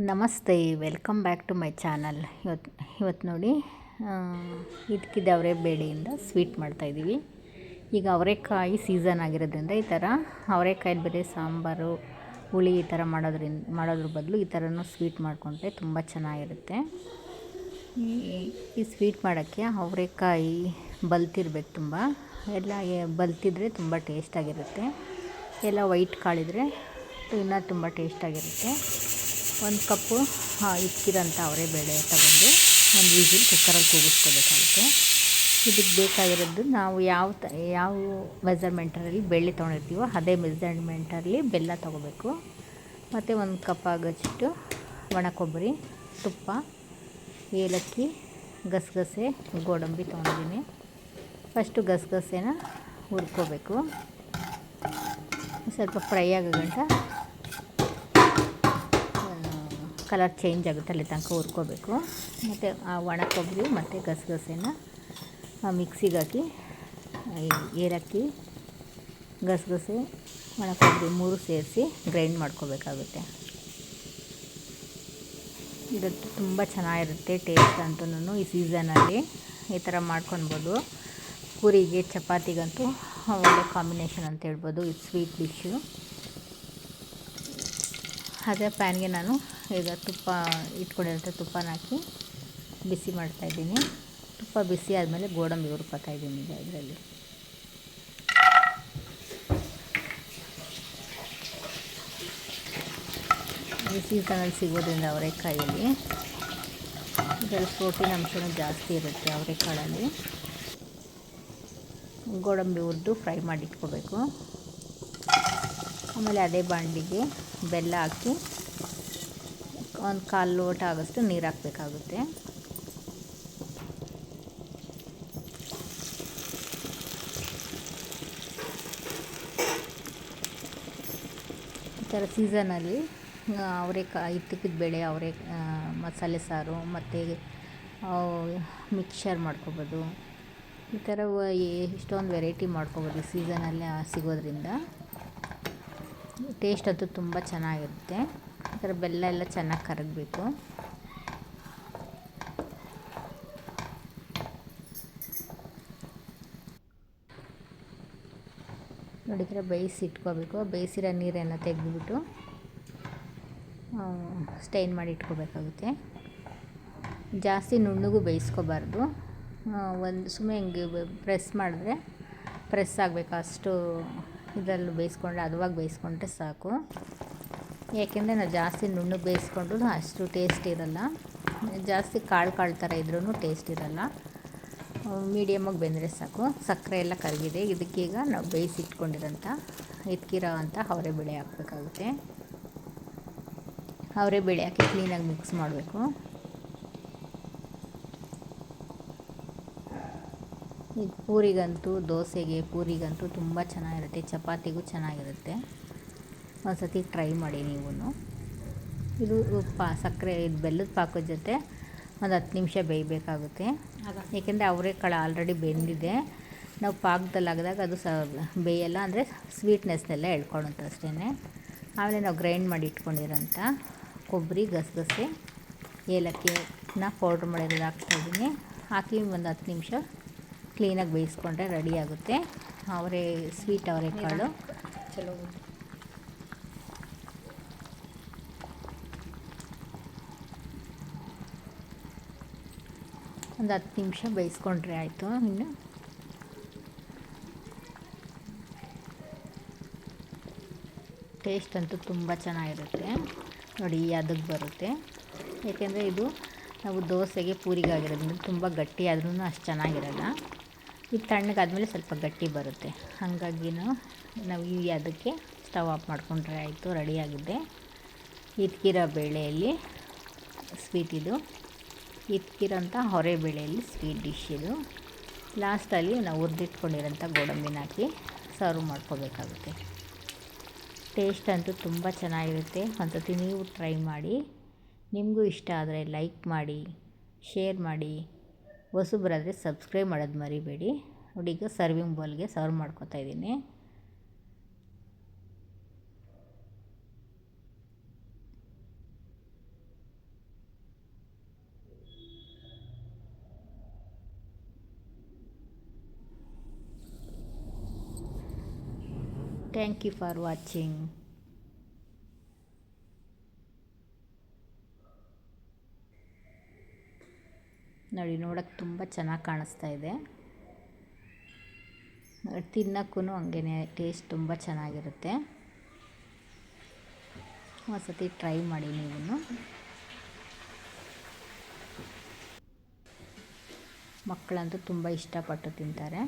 ನಮಸ್ತೆ, welcome back to my channel. ಇವತ್ತು ನೋಡಿ ಇದ್ಕಿದ ಅವರೆಬೇಳೆಯಿಂದ ಸ್ವೀಟ್ ಮಾಡ್ತಾಯಿದ್ದೀವಿ. ಈಗ ಅವರೆಕಾಯಿ ಸೀಸನ್ ಆಗಿರೋದ್ರಿಂದ ಈ ಥರ ಅವರೆಕಾಯಲ್ಲಿ ಬರೀ ಸಾಂಬಾರು ಹುಳಿ ಈ ಥರ ಮಾಡೋದ್ರ ಬದಲು ಈ ಥರನೂ ಸ್ವೀಟ್ ಮಾಡಿಕೊಂಡ್ರೆ ತುಂಬ ಚೆನ್ನಾಗಿರುತ್ತೆ. ಈ ಸ್ವೀಟ್ ಮಾಡೋಕ್ಕೆ ಅವರೆಕಾಯಿ ಬಲ್ತಿರ್ಬೇಕು, ತುಂಬ ಎಲ್ಲ ಬಲ್ತಿದ್ರೆ ತುಂಬ ಟೇಸ್ಟಾಗಿರುತ್ತೆ. ಎಲ್ಲ ವೈಟ್ ಕಾಳಿದ್ರೆ ಇನ್ನೂ ತುಂಬ ಟೇಸ್ಟಾಗಿರುತ್ತೆ. 1 ಕಪ್ಪು ಇಕ್ಕಿರೋಂಥ ಅವರೆಬೇಳೆ ತಗೊಂಡು ಒಂದು ವಿಸಿಲ್ ಕುಕ್ಕರಲ್ಲಿ ಕೂಗಿಸ್ಕೋಬೇಕಾಗುತ್ತೆ. ಇದಕ್ಕೆ ಬೇಕಾಗಿರೋದು ನಾವು ಯಾವ ಮೆಜರ್ಮೆಂಟಲ್ಲಿ ಬೇಳೆ ತೊಗೊಂಡಿರ್ತೀವೋ ಅದೇ ಮೆಜರ್ಮೆಂಟಲ್ಲಿ ಬೆಲ್ಲ ತೊಗೋಬೇಕು. ಮತ್ತು 1 ಕಪ್ ಆಗೋಷ್ಟು ಒಣ ಕೊಬ್ಬರಿ, ತುಪ್ಪ, ಏಲಕ್ಕಿ, ಗಸಗಸೆ, ಗೋಡಂಬಿ ತೊಗೊಂಡಿದ್ದೀನಿ. ಫಸ್ಟು ಗಸಗಸೆನ ಹುರ್ಕೋಬೇಕು. ಸ್ವಲ್ಪ ಫ್ರೈ ಆಗೋ ಗಂಟ ಕಲರ್ ಚೇಂಜ್ ಆಗುತ್ತೆ, ಅಲ್ಲಿ ತನಕ ಹುರ್ಕೋಬೇಕು. ಮತ್ತು ಆ ಒಣ ಕೊಬ್ಬರಿ ಮತ್ತು ಗಸಗಸೆನ ಮಿಕ್ಸಿಗೆ ಹಾಕಿ ಏಲಕ್ಕಿ, ಗಸಗಸೆ, ಒಣ ಕೊಬ್ಬರಿ 3 ಸೇರಿಸಿ ಗ್ರೈಂಡ್ ಮಾಡ್ಕೋಬೇಕಾಗುತ್ತೆ. ಇದು ತುಂಬ ಚೆನ್ನಾಗಿರುತ್ತೆ ಟೇಸ್ಟ್ ಅಂತೂ. ಈ ಸೀಸನಲ್ಲಿ ಈ ಥರ ಮಾಡ್ಕೊಳ್ಬೋದು. ಪೂರಿಗೆ, ಚಪಾತಿಗಂತೂ ಒಳ್ಳೆ ಕಾಂಬಿನೇಷನ್ ಅಂತ ಹೇಳ್ಬೋದು ಇದು ಸ್ವೀಟ್ ಡಿಶ್ಶು. ಅದೇ ಪ್ಯಾನ್ಗೆ ನಾನು ಈಗ ತುಪ್ಪ ಇಟ್ಕೊಂಡಿರೋಂಥ ತುಪ್ಪನ ಹಾಕಿ ಬಿಸಿ ಮಾಡ್ತಾಯಿದ್ದೀನಿ. ತುಪ್ಪ ಬಿಸಿ ಆದಮೇಲೆ ಗೋಡಂಬಿ ಹುರ್ಕೊತಾಯಿದ್ದೀನಿ. ಈಗ ಇದರಲ್ಲಿ ಈ ಸೀಸನಲ್ಲಿ ಸಿಗೋದ್ರಿಂದ ಅವರೆಕಾಯಲ್ಲಿ ಇದರಲ್ಲಿ ಪ್ರೋಟೀನ್ ಅಂಶನೂ ಜಾಸ್ತಿ ಇರುತ್ತೆ. ಅವರೆಕಾಳಲ್ಲಿ ಗೋಡಂಬಿ ಹುರಿದು ಫ್ರೈ ಮಾಡಿ ಇಟ್ಕೋಬೇಕು. ಆಮೇಲೆ ಅದೇ ಬಾಣಲಿಗೆ ಬೆಲ್ಲ ಹಾಕಿ 1/4 ಲೋಟ ಆಗೋಷ್ಟು ನೀರು ಹಾಕಬೇಕಾಗುತ್ತೆ. ಈ ಥರ ಸೀಸನಲ್ಲಿ ಅವರೆಕಾಯಿ ಇದ್ದಕ್ಕಿದ್ದ ಬೇಳೆ, ಮಸಾಲೆ ಸಾರು ಮತ್ತು ಮಿಕ್ಸರ್ ಮಾಡ್ಕೊಬೋದು. ಈ ಥರ ಇಷ್ಟೊಂದು ವೆರೈಟಿ ಮಾಡ್ಕೊಬೋದು. ಈ ಸೀಸನಲ್ಲಿ ಸಿಗೋದ್ರಿಂದ ಟೇಸ್ಟ್ ಅಂತೂ ತುಂಬ ಚೆನ್ನಾಗಿರುತ್ತೆ. ಈ ಥರ ಬೆಲ್ಲ ಎಲ್ಲ ಚೆನ್ನಾಗಿ ಕರಗಬೇಕು. ನೋಡಿ, ಈ ಥರ ಬೇಯಿಸಿ ಇಟ್ಕೋಬೇಕು. ಬೇಯಿಸಿರೋ ನೀರನ್ನು ತೆಗೆದುಬಿಟ್ಟು ಸ್ಟೈನ್ ಮಾಡಿ ಇಟ್ಕೋಬೇಕಾಗುತ್ತೆ. ಜಾಸ್ತಿ ನುಣ್ಣಗೂ ಬೇಯಿಸ್ಕೋಬಾರ್ದು. ಸುಮ್ಮನೆ ಹಿಂಗೆ ಪ್ರೆಸ್ ಮಾಡಿದ್ರೆ ಪ್ರೆಸ್ ಆಗಬೇಕು, ಅಷ್ಟು ಇದರಲ್ಲಿ ಬೇಯಿಸ್ಕೊಂಡ್ರೆ ಹದವಾಗಿ ಬೇಯಿಸ್ಕೊಂಡ್ರೆ ಸಾಕು. ಯಾಕೆಂದರೆ ನಾವು ಜಾಸ್ತಿ ನುಣ್ಣಗೆ ಬೇಯಿಸ್ಕೊಂಡ್ರೂ ಅಷ್ಟು ಟೇಸ್ಟ್ ಇರೋಲ್ಲ. ಜಾಸ್ತಿ ಕಾಳು ಥರ ಇದ್ರೂ ಟೇಸ್ಟ್ ಇರೋಲ್ಲ. ಮೀಡಿಯಮಾಗಿ ಬೆಂದರೆ ಸಾಕು. ಸಕ್ಕರೆ ಎಲ್ಲ ಕರಗಿದೆ. ಇದಕ್ಕೀಗ ನಾವು ಬೇಯಿಸಿಟ್ಕೊಂಡಿರೋಂಥ ಅವರೆಬೇಳೆ ಹಾಕಬೇಕಾಗುತ್ತೆ. ಅವರೆಬೇಳೆ ಹಾಕಿ ಕ್ಲೀನಾಗಿ ಮಿಕ್ಸ್ ಮಾಡಬೇಕು. ಈಗ ಪೂರಿಗಂತೂ ತುಂಬ ಚೆನ್ನಾಗಿರುತ್ತೆ. ಚಪಾತಿಗೂ ಚೆನ್ನಾಗಿರುತ್ತೆ. ಒಂದು ಸತಿ ಟ್ರೈ ಮಾಡಿ ನೀವು. ಇದು ಸಕ್ಕರೆ ಬೆಲ್ಲದ ಪಾಕದ ಜೊತೆ ಒಂದು 10 ನಿಮಿಷ ಬೇಯಬೇಕಾಗುತ್ತೆ. ಏಕೆಂದರೆ ಅವರೆಕಾಳು ಆಲ್ರೆಡಿ ಬೆಂದಿದೆ. ನಾವು ಪಾಕದಲ್ಲಿ ಹಾಕಿದಾಗ ಅದು ಬೇಯಲ್ಲ, ಅಂದರೆ ಸ್ವೀಟ್ನೆಸ್ನೆಲ್ಲ ಎಳ್ಕೊಳುತ್ತೆ ಅಷ್ಟೇ. ಆಮೇಲೆ ನಾವು ಗ್ರೈಂಡ್ ಮಾಡಿ ಇಟ್ಕೊಂಡಿರೋಂಥ ಕೊಬ್ಬರಿ, ಗಸಗಸೆ, ಏಲಕ್ಕಿನ ಪೌಡ್ರ್ ಮಾಡಿರೋದು ಹಾಕ್ತಾಯಿದ್ದೀನಿ. ಹಾಕಿ ಒಂದು 10 ನಿಮಿಷ ಕ್ಲೀನಾಗಿ ಬೇಯಿಸ್ಕೊಂಡ್ರೆ ರೆಡಿ ಆಗುತ್ತೆ ಸ್ವೀಟ್ ಅವರೆಕಾಳು. ಒಂದು 10 ನಿಮಿಷ ಬೇಯಿಸ್ಕೊಂಡ್ರೆ ಆಯಿತು. ಇನ್ನು ಟೇಸ್ಟ್ ಅಂತೂ ತುಂಬ ಚೆನ್ನಾಗಿರುತ್ತೆ. ನೋಡಿ, ಅದಕ್ಕೆ ಬರುತ್ತೆ. ಏಕೆಂದರೆ ಇದು ನಾವು ದೋಸೆಗೆ, ಪೂರಿಗಾಗಿರೋದ್ರಿಂದ ತುಂಬ ಗಟ್ಟಿ ಆದ್ರೂ ಅಷ್ಟು ಚೆನ್ನಾಗಿರಲ್ಲ. ಇದು ತಣ್ಣಗಾದ್ಮೇಲೆ ಸ್ವಲ್ಪ ಗಟ್ಟಿ ಬರುತ್ತೆ. ಹಾಗಾಗಿ ನಾವು ಅದಕ್ಕೆ ಸ್ಟವ್ ಆಫ್ ಮಾಡಿಕೊಂಡ್ರೆ ಆಯಿತು, ರೆಡಿಯಾಗಿದೆ ಇದ್ಕಿರೋ ಬೇಳೆಯಲ್ಲಿ ಸ್ವೀಟ್. ಇದು ಇದ್ಕಿರೋಂಥ ಅವರೆಬೇಳೆಯಲ್ಲಿ ಸ್ವೀಟ್ ಡಿಶ್ ಇದು. ಲಾಸ್ಟಲ್ಲಿ ನಾವು ಹುರಿದಿಟ್ಕೊಂಡಿರೋಂಥ ಗೋಡಂಬಿನ ಹಾಕಿ ಸರ್ವ್ ಮಾಡ್ಕೋಬೇಕಾಗುತ್ತೆ. ಟೇಸ್ಟ್ ಅಂತೂ ತುಂಬ ಚೆನ್ನಾಗಿರುತ್ತೆ. ಒಂದು ಸತಿ ನೀವು ಟ್ರೈ ಮಾಡಿ. ನಿಮಗೂ ಇಷ್ಟ ಆದರೆ ಲೈಕ್ ಮಾಡಿ, ಶೇರ್ ಮಾಡಿ. ಹೊಸಬರಾದರೆ ಸಬ್ಸ್ಕ್ರೈಬ್ ಮಾಡೋದು ಮರಿಬೇಡಿ. ನೋಡಿ, ಈಗ ಸರ್ವಿಂಗ್ ಬೌಲ್ಗೆ ಸರ್ವ್ ಮಾಡ್ಕೊತಾಯಿದ್ದೀನಿ. Thank you for watching. ನೋಡಿ, ನೋಡೋಕ್ಕೆ ತುಂಬ ಚೆನ್ನಾಗಿ ಕಾಣಿಸ್ತಾ ಇದೆ. ತಿನ್ನೋಕ್ಕೂ ಹಂಗೇ ಟೇಸ್ಟ್ ತುಂಬ ಚೆನ್ನಾಗಿರುತ್ತೆ. ಒಂದು ಸತಿ ಟ್ರೈ ಮಾಡಿ ನೀವು. ಮಕ್ಕಳಂತೂ ತುಂಬ ಇಷ್ಟಪಟ್ಟು ತಿಂತಾರೆ.